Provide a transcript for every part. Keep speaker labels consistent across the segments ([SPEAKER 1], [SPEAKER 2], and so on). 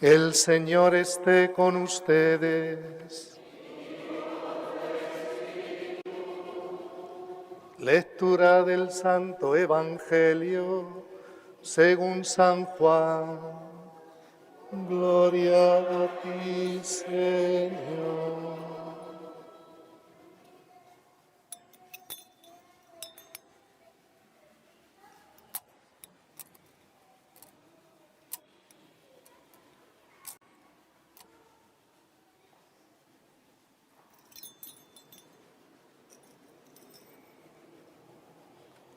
[SPEAKER 1] El Señor esté con ustedes. Lectura del Santo Evangelio según San Juan. Gloria a ti, Señor.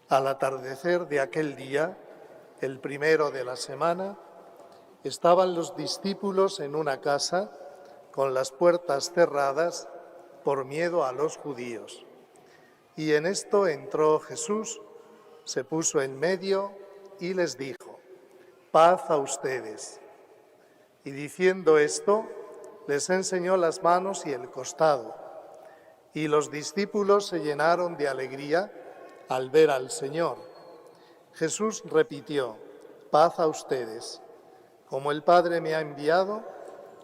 [SPEAKER 1] Al atardecer de aquel día, el primero de la semana, estaban los discípulos en una casa con las puertas cerradas por miedo a los judíos. Y en esto entró Jesús, se puso en medio y les dijo: paz a ustedes. Y diciendo esto, les enseñó las manos y el costado. Y los discípulos se llenaron de alegría al ver al Señor. Jesús repitió: paz a ustedes. Como el Padre me ha enviado,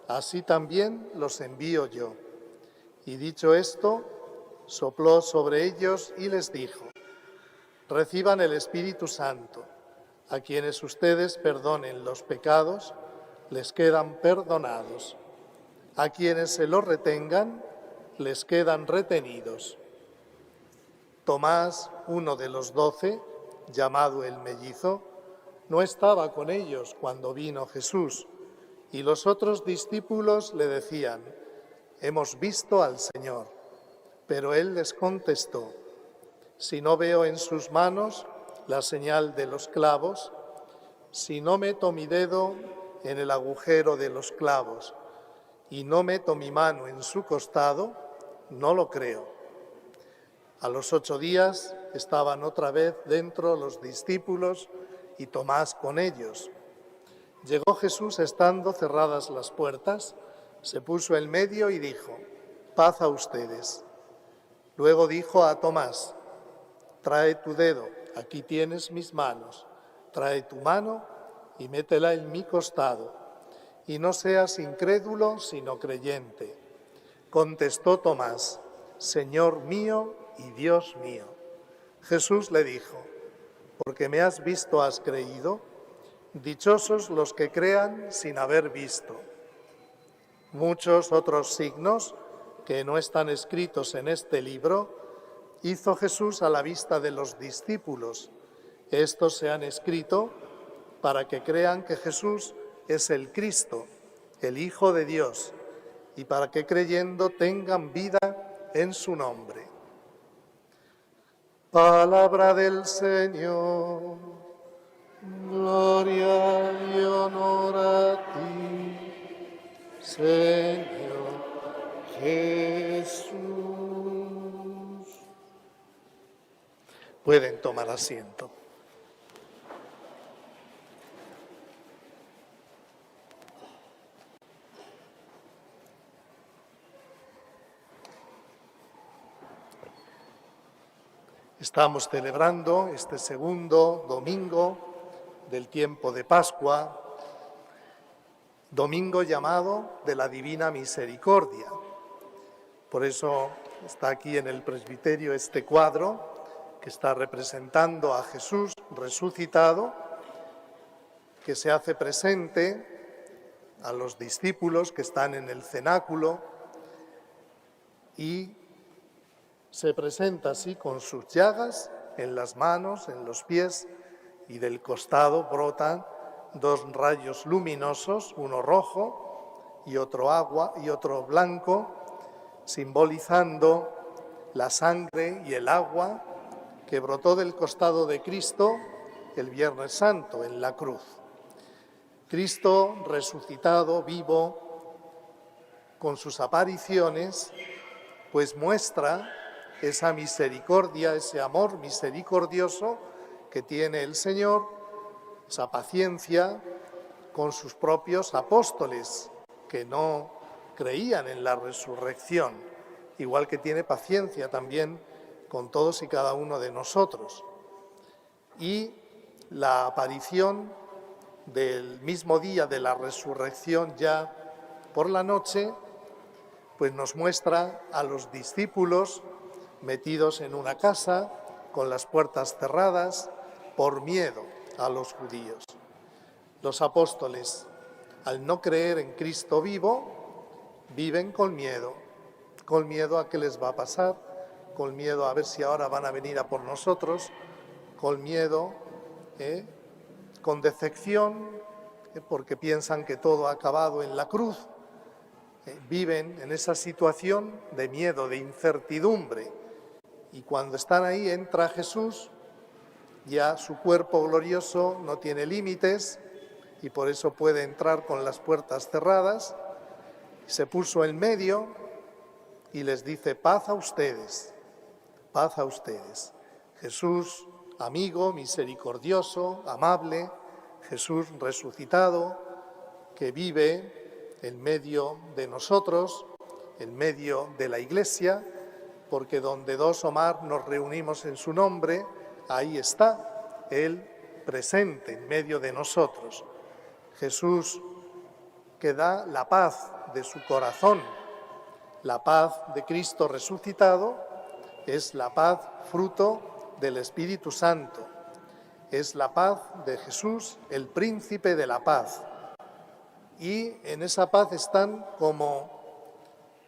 [SPEAKER 1] así también los envío yo. Y dicho esto, sopló sobre ellos y les dijo: reciban el Espíritu Santo. A quienes ustedes perdonen los pecados, les quedan perdonados. A quienes se los retengan, les quedan retenidos. Tomás, uno de los 12, llamado el Mellizo, no estaba con ellos cuando vino Jesús, y los otros discípulos le decían: hemos visto al Señor. Pero él les contestó: si no veo en sus manos la señal de los clavos, si no meto mi dedo en el agujero de los clavos y no meto mi mano en su costado, no lo creo. A los 8 días estaban otra vez dentro los discípulos y Tomás con ellos. Llegó Jesús estando cerradas las puertas, se puso en medio y dijo: paz a ustedes. Luego dijo a Tomás: trae tu dedo, aquí tienes mis manos, trae tu mano y métela en mi costado, y no seas incrédulo sino creyente. Contestó Tomás: Señor mío y Dios mío. Jesús le dijo: porque me has visto, has creído. Dichosos los que crean sin haber visto. Muchos otros signos que no están escritos en este libro hizo Jesús a la vista de los discípulos. Estos se han escrito para que crean que Jesús es el Cristo, el Hijo de Dios, y para que creyendo tengan vida en su nombre. Palabra del Señor. Gloria y honor a ti, Señor Jesús. Pueden tomar asiento. Estamos celebrando este segundo domingo del tiempo de Pascua, domingo llamado de la Divina Misericordia. Por eso está aquí en el presbiterio este cuadro que está representando a Jesús resucitado, que se hace presente a los discípulos que están en el cenáculo y se presenta así con sus llagas en las manos, en los pies, y del costado brotan 2 rayos luminosos, uno rojo y otro agua y otro blanco, simbolizando la sangre y el agua que brotó del costado de Cristo el Viernes Santo en la cruz. Cristo resucitado, vivo, con sus apariciones, pues muestra esa misericordia, ese amor misericordioso que tiene el Señor, esa paciencia con sus propios apóstoles que no creían en la resurrección, igual que tiene paciencia también con todos y cada uno de nosotros. Y la aparición del mismo día de la resurrección, ya por la noche, pues nos muestra a los discípulos metidos en una casa con las puertas cerradas por miedo a los judíos. Los apóstoles, al no creer en Cristo vivo, viven con miedo a qué les va a pasar, con miedo a ver si ahora van a venir a por nosotros, con miedo, con decepción, porque piensan que todo ha acabado en la cruz. Viven en esa situación de miedo, de incertidumbre. Y cuando están ahí, entra Jesús, ya su cuerpo glorioso no tiene límites y por eso puede entrar con las puertas cerradas. Se puso en medio y les dice: paz a ustedes, paz a ustedes. Jesús, amigo, misericordioso, amable, Jesús resucitado, que vive en medio de nosotros, en medio de la Iglesia, porque donde dos o más nos reunimos en su nombre, ahí está Él presente en medio de nosotros. Jesús que da la paz de su corazón, la paz de Cristo resucitado, es la paz fruto del Espíritu Santo, es la paz de Jesús, el príncipe de la paz. Y en esa paz están como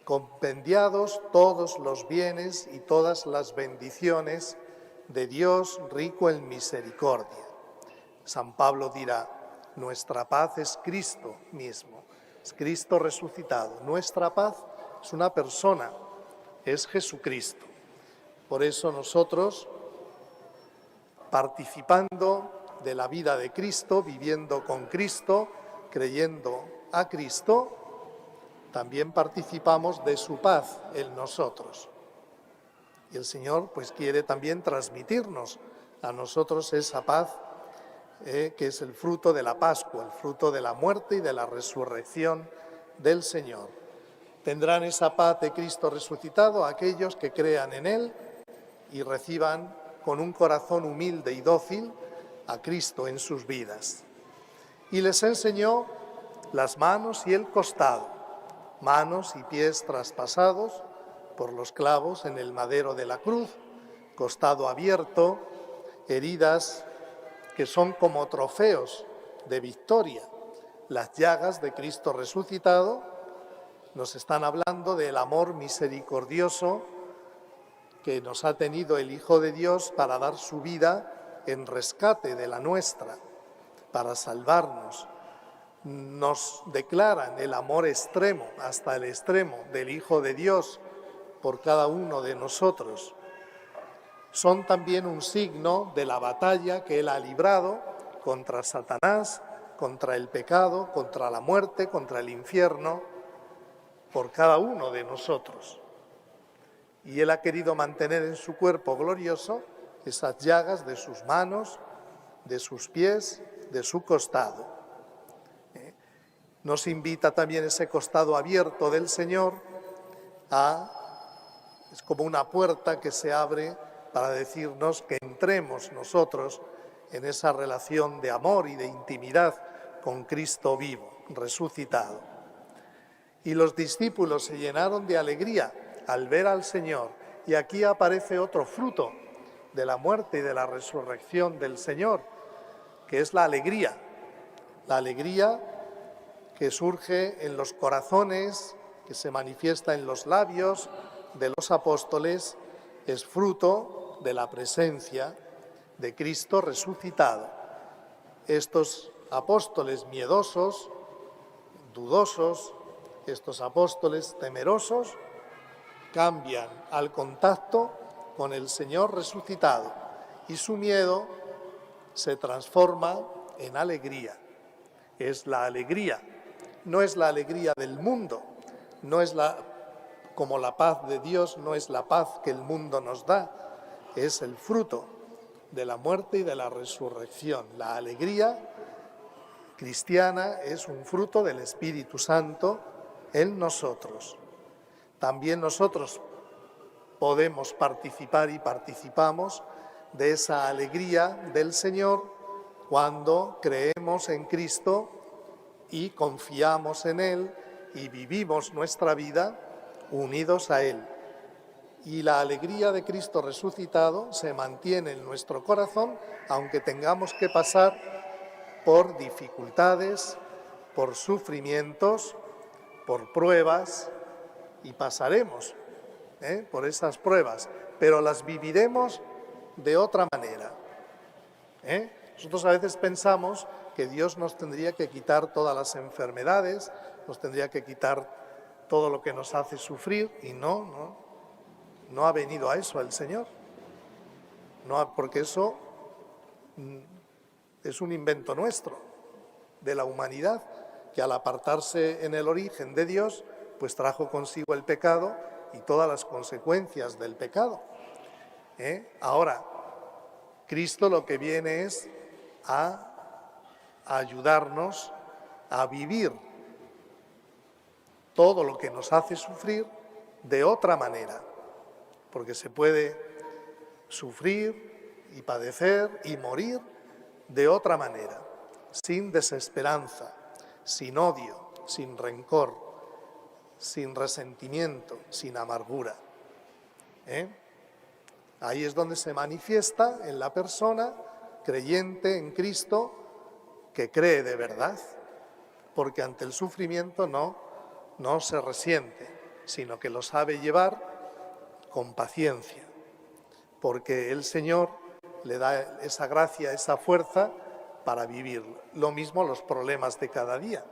[SPEAKER 1] compendiados todos los bienes y todas las bendiciones de Dios rico en misericordia. San Pablo dirá: nuestra paz es Cristo mismo, es Cristo resucitado. Nuestra paz es una persona, es Jesucristo. Por eso nosotros, participando de la vida de Cristo, viviendo con Cristo, creyendo a Cristo, también participamos de su paz en nosotros. Y el Señor pues quiere también transmitirnos a nosotros esa paz que es el fruto de la Pascua, el fruto de la muerte y de la resurrección del Señor. Tendrán esa paz de Cristo resucitado aquellos que crean en Él y reciban con un corazón humilde y dócil a Cristo en sus vidas. Y les enseñó las manos y el costado, manos y pies traspasados por los clavos en el madero de la cruz, costado abierto, heridas que son como trofeos de victoria. Las llagas de Cristo resucitado nos están hablando del amor misericordioso que nos ha tenido el Hijo de Dios para dar su vida en rescate de la nuestra, para salvarnos. Nos declaran el amor extremo, hasta el extremo, del Hijo de Dios por cada uno de nosotros. Son también un signo de la batalla que Él ha librado contra Satanás, contra el pecado, contra la muerte, contra el infierno, por cada uno de nosotros. Y Él ha querido mantener en su cuerpo glorioso esas llagas de sus manos, de sus pies, de su costado. Nos invita también ese costado abierto del Señor es como una puerta que se abre para decirnos que entremos nosotros en esa relación de amor y de intimidad con Cristo vivo, resucitado. Y los discípulos se llenaron de alegría al ver al Señor. Y aquí aparece otro fruto de la muerte y de la resurrección del Señor, que es la alegría que surge en los corazones, que se manifiesta en los labios de los apóstoles, es fruto de la presencia de Cristo resucitado. Estos apóstoles miedosos, dudosos, estos apóstoles temerosos, cambian al contacto con el Señor resucitado y su miedo se transforma en alegría. Es la alegría, no es la alegría del mundo, no es como la paz de Dios, no es la paz que el mundo nos da, es el fruto de la muerte y de la resurrección. La alegría cristiana es un fruto del Espíritu Santo en nosotros. También nosotros podemos participar y participamos de esa alegría del Señor cuando creemos en Cristo y confiamos en Él y vivimos nuestra vida unidos a Él. Y la alegría de Cristo resucitado se mantiene en nuestro corazón, aunque tengamos que pasar por dificultades, por sufrimientos, por pruebas, y pasaremos por esas pruebas, pero las viviremos de otra manera. Nosotros a veces pensamos que Dios nos tendría que quitar todas las enfermedades, nos tendría que quitar todo lo que nos hace sufrir, y no ha venido a eso el Señor. No, porque eso es un invento nuestro, de la humanidad, que al apartarse en el origen de Dios, pues trajo consigo el pecado y todas las consecuencias del pecado. Ahora, Cristo lo que viene es a ayudarnos a vivir todo lo que nos hace sufrir de otra manera, porque se puede sufrir y padecer y morir de otra manera, sin desesperanza, sin odio, sin rencor, sin resentimiento, sin amargura. Ahí es donde se manifiesta en la persona creyente en Cristo, que cree de verdad, porque ante el sufrimiento no se resiente, sino que lo sabe llevar con paciencia, porque el Señor le da esa gracia, esa fuerza para vivir. Lo mismo los problemas de cada día.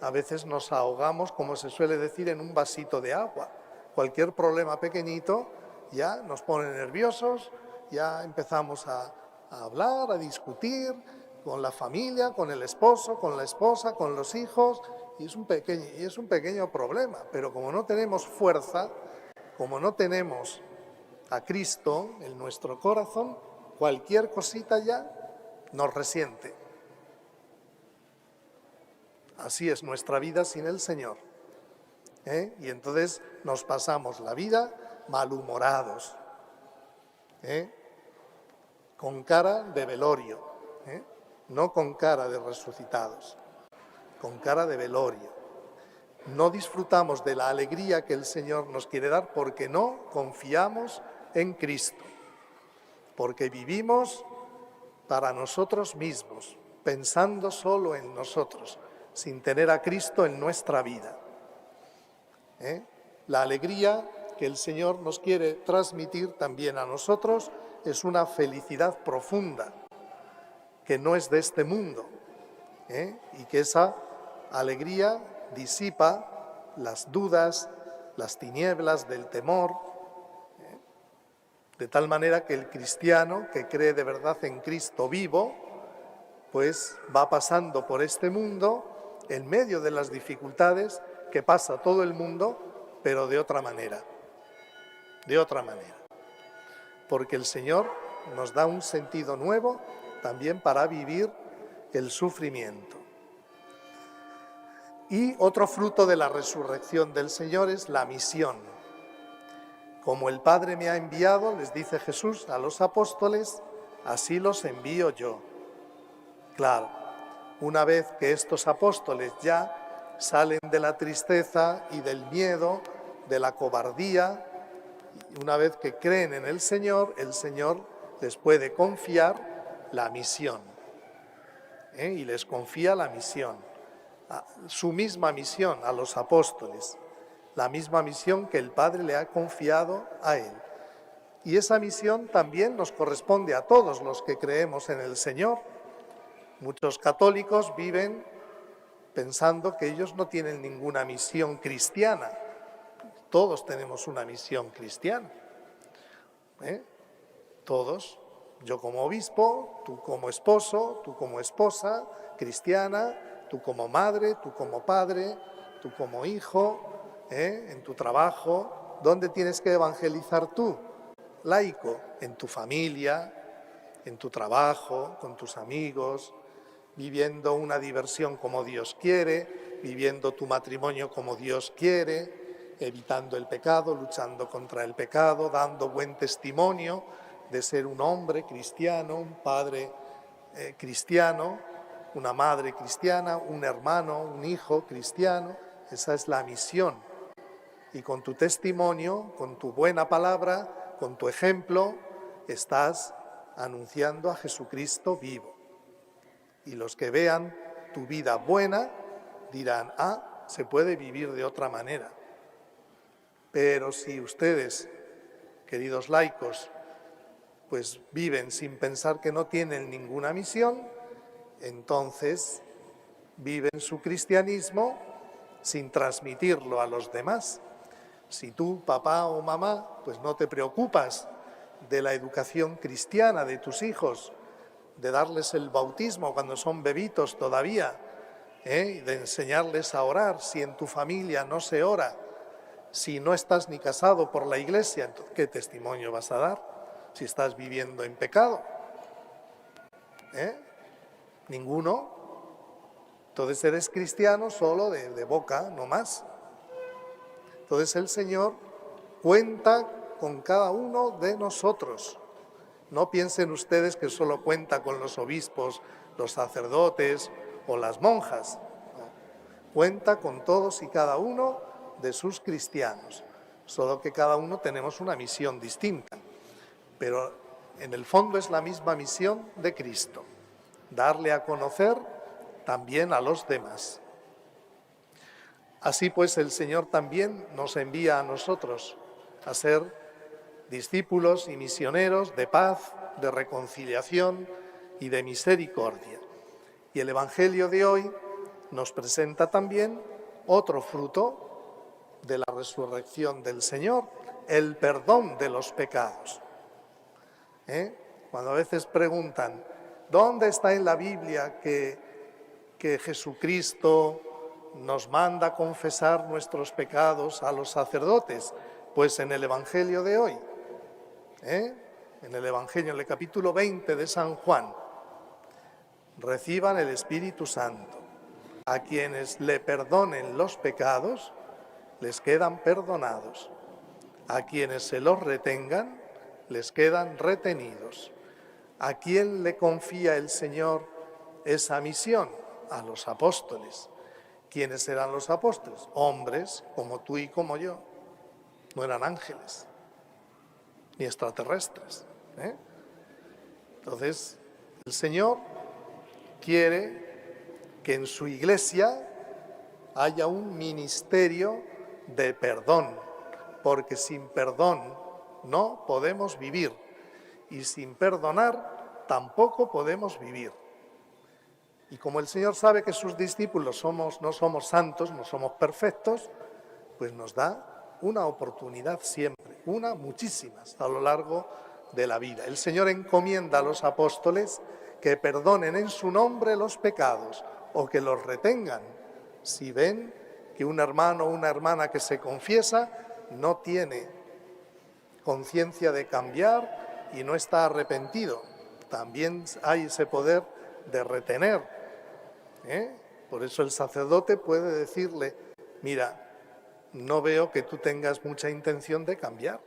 [SPEAKER 1] A veces nos ahogamos, como se suele decir, en un vasito de agua. Cualquier problema pequeñito ya nos pone nerviosos, ya empezamos a hablar, a discutir con la familia, con el esposo, con la esposa, con los hijos, y es un pequeño problema. Pero como no tenemos fuerza, como no tenemos a Cristo en nuestro corazón, cualquier cosita ya nos resiente. Así es nuestra vida sin el Señor. Y entonces nos pasamos la vida malhumorados, con cara de velorio, no con cara de resucitados, con cara de velorio. No disfrutamos de la alegría que el Señor nos quiere dar porque no confiamos en Cristo, porque vivimos para nosotros mismos, pensando solo en nosotros, sin tener a Cristo en nuestra vida. La alegría que el Señor nos quiere transmitir también a nosotros es una felicidad profunda, que no es de este mundo, y que esa alegría disipa las dudas, las tinieblas del temor, de tal manera que el cristiano que cree de verdad en Cristo vivo, pues va pasando por este mundo en medio de las dificultades que pasa todo el mundo, pero de otra manera, porque el Señor nos da un sentido nuevo también para vivir el sufrimiento. Y otro fruto de la resurrección del Señor es la misión. Como el Padre me ha enviado, les dice Jesús a los apóstoles, así los envío yo. Claro, una vez que estos apóstoles ya salen de la tristeza y del miedo, de la cobardía, una vez que creen en el Señor les puede confiar la misión. Y les confía la misión, su misma misión a los apóstoles, la misma misión que el Padre le ha confiado a él. Y esa misión también nos corresponde a todos los que creemos en el Señor. Muchos católicos viven pensando que ellos no tienen ninguna misión cristiana. Todos tenemos una misión cristiana. Todos. Yo como obispo, tú como esposo, tú como esposa cristiana, tú como madre, tú como padre, tú como hijo, en tu trabajo. ¿Dónde tienes que evangelizar tú? Laico, en tu familia, en tu trabajo, con tus amigos, viviendo una diversión como Dios quiere, viviendo tu matrimonio como Dios quiere, evitando el pecado, luchando contra el pecado, dando buen testimonio de ser un hombre cristiano, un padre cristiano, una madre cristiana, un hermano, un hijo cristiano. Esa es la misión. Y con tu testimonio, con tu buena palabra, con tu ejemplo, estás anunciando a Jesucristo vivo. Y los que vean tu vida buena dirán, ah, se puede vivir de otra manera. Pero si ustedes, queridos laicos, pues viven sin pensar que no tienen ninguna misión, entonces viven su cristianismo sin transmitirlo a los demás. Si tú, papá o mamá, pues no te preocupas de la educación cristiana de tus hijos, de darles el bautismo cuando son bebitos todavía, de enseñarles a orar, si en tu familia no se ora, si no estás ni casado por la Iglesia, entonces, ¿qué testimonio vas a dar si estás viviendo en pecado? Ninguno. Entonces eres cristiano solo de boca, no más. Entonces el Señor cuenta con cada uno de nosotros. No piensen ustedes que solo cuenta con los obispos, los sacerdotes o las monjas. No. Cuenta con todos y cada uno de sus cristianos. Solo que cada uno tenemos una misión distinta. Pero en el fondo es la misma misión de Cristo. Darle a conocer también a los demás. Así pues, el Señor también nos envía a nosotros a ser discípulos y misioneros de paz, de reconciliación y de misericordia. Y el Evangelio de hoy nos presenta también otro fruto de la resurrección del Señor, el perdón de los pecados. Cuando a veces preguntan, ¿dónde está en la Biblia que Jesucristo nos manda confesar nuestros pecados a los sacerdotes? Pues en el Evangelio de hoy, en el Evangelio, en el capítulo 20 de San Juan, reciban el Espíritu Santo. A quienes le perdonen los pecados, les quedan perdonados. A quienes se los retengan, les quedan retenidos. ¿A quién le confía el Señor esa misión? A los apóstoles. ¿Quiénes eran los apóstoles? Hombres como tú y como yo. No eran ángeles, ni extraterrestres. Entonces, el Señor quiere que en su Iglesia haya un ministerio de perdón, porque sin perdón no podemos vivir y sin perdonar tampoco podemos vivir. Y como el Señor sabe que sus discípulos no somos santos, no somos perfectos, pues nos da una oportunidad siempre, muchísimas a lo largo de la vida. El Señor encomienda a los apóstoles que perdonen en su nombre los pecados o que los retengan si ven que un hermano o una hermana que se confiesa no tiene conciencia de cambiar y no está arrepentido. También hay ese poder de retener. Por eso el sacerdote puede decirle, mira, no veo que tú tengas mucha intención de cambiar.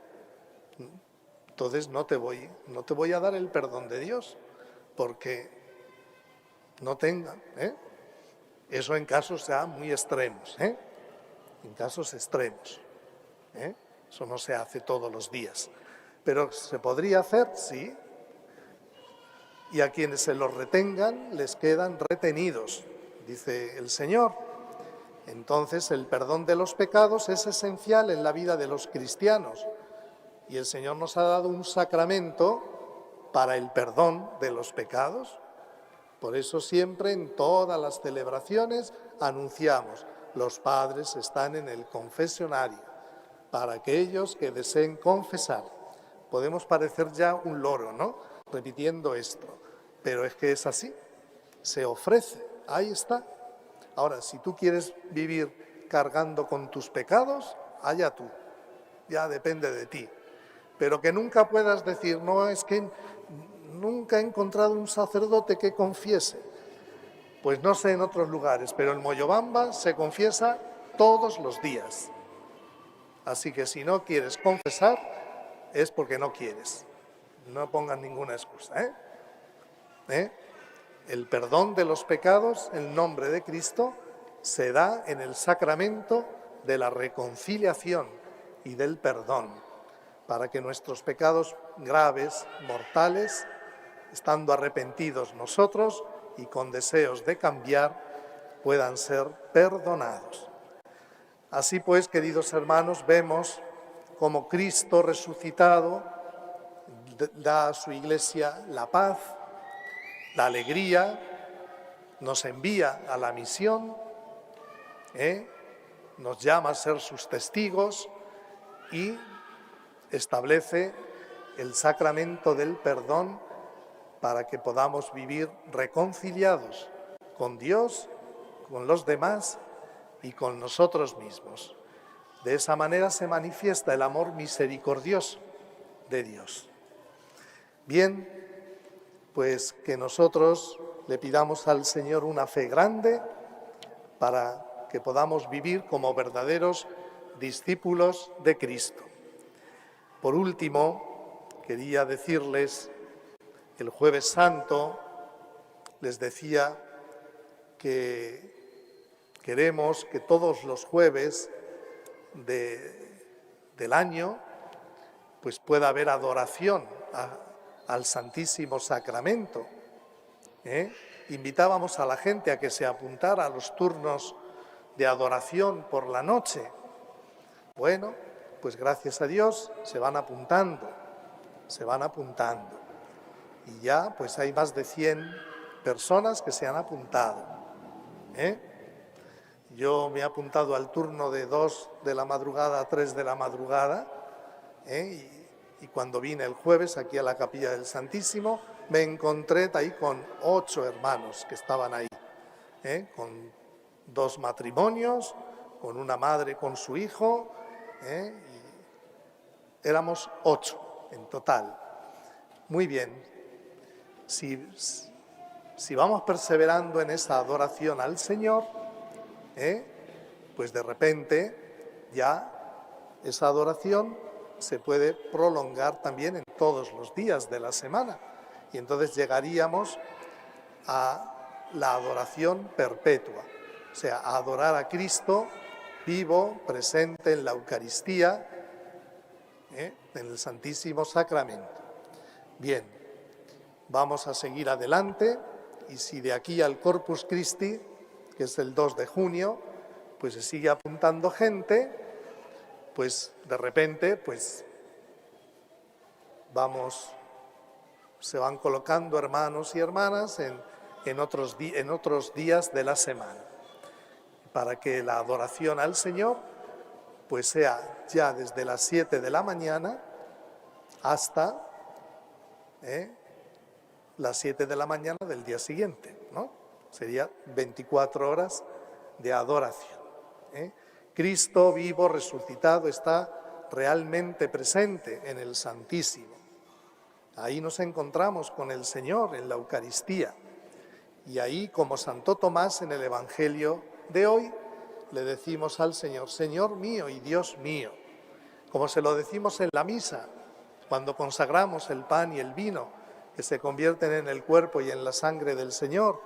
[SPEAKER 1] Entonces no te voy a dar el perdón de Dios, porque no tenga. Eso en casos ya muy extremos, en casos extremos. Eso no se hace todos los días. Pero se podría hacer, sí. Y a quienes se los retengan les quedan retenidos, dice el Señor. Entonces el perdón de los pecados es esencial en la vida de los cristianos. Y el Señor nos ha dado un sacramento para el perdón de los pecados. Por eso siempre en todas las celebraciones anunciamos, los padres están en el confesionario, para aquellos que deseen confesar. Podemos parecer ya un loro, ¿no?, repitiendo esto, pero es que es así, se ofrece, ahí está. Ahora, si tú quieres vivir cargando con tus pecados, allá tú, ya depende de ti. Pero que nunca puedas decir, no, es que nunca he encontrado un sacerdote que confiese. Pues no sé en otros lugares, pero en Moyobamba se confiesa todos los días. Así que si no quieres confesar, es porque no quieres. No pongan ninguna excusa. El perdón de los pecados en nombre de Cristo se da en el sacramento de la reconciliación y del perdón, para que nuestros pecados graves, mortales, estando arrepentidos nosotros y con deseos de cambiar, puedan ser perdonados. Así pues, queridos hermanos, vemos cómo Cristo resucitado da a su Iglesia la paz, la alegría, nos envía a la misión, nos llama a ser sus testigos y establece el sacramento del perdón para que podamos vivir reconciliados con Dios, con los demás y con nosotros mismos. De esa manera se manifiesta el amor misericordioso de Dios. Bien, pues que nosotros le pidamos al Señor una fe grande para que podamos vivir como verdaderos discípulos de Cristo. Por último, quería decirles, el Jueves Santo les decía que queremos que todos los jueves del año pues pueda haber adoración al Santísimo Sacramento. Invitábamos a la gente a que se apuntara a los turnos de adoración por la noche. Bueno, pues gracias a Dios se van apuntando. Y ya pues hay más de 100 personas que se han apuntado. Yo me he apuntado al turno de 2 de la madrugada a 3 de la madrugada, y cuando vine el jueves aquí a la Capilla del Santísimo, me encontré ahí con 8 hermanos que estaban ahí, con 2 matrimonios, con una madre con su hijo, y éramos 8 en total. Muy bien, si vamos perseverando en esa adoración al Señor, pues de repente ya esa adoración se puede prolongar también en todos los días de la semana. Y entonces llegaríamos a la adoración perpetua, o sea, a adorar a Cristo vivo, presente en la Eucaristía, en el Santísimo Sacramento. Bien, vamos a seguir adelante, y si de aquí al Corpus Christi, que es el 2 de junio, pues se sigue apuntando gente, pues de repente pues se van colocando hermanos y hermanas en otros días de la semana, para que la adoración al Señor pues sea ya desde las 7 de la mañana hasta las 7 de la mañana del día siguiente, ¿no? Sería 24 horas de adoración. Cristo vivo, resucitado, está realmente presente en el Santísimo. Ahí nos encontramos con el Señor en la Eucaristía. Y ahí, como Santo Tomás en el Evangelio de hoy, le decimos al Señor, Señor mío y Dios mío. Como se lo decimos en la misa, cuando consagramos el pan y el vino, que se convierten en el cuerpo y en la sangre del Señor,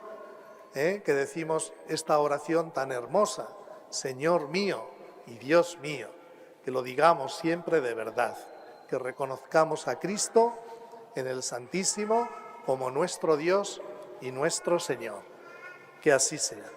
[SPEAKER 1] que decimos esta oración tan hermosa, Señor mío y Dios mío, que lo digamos siempre de verdad, que reconozcamos a Cristo en el Santísimo como nuestro Dios y nuestro Señor. Que así sea.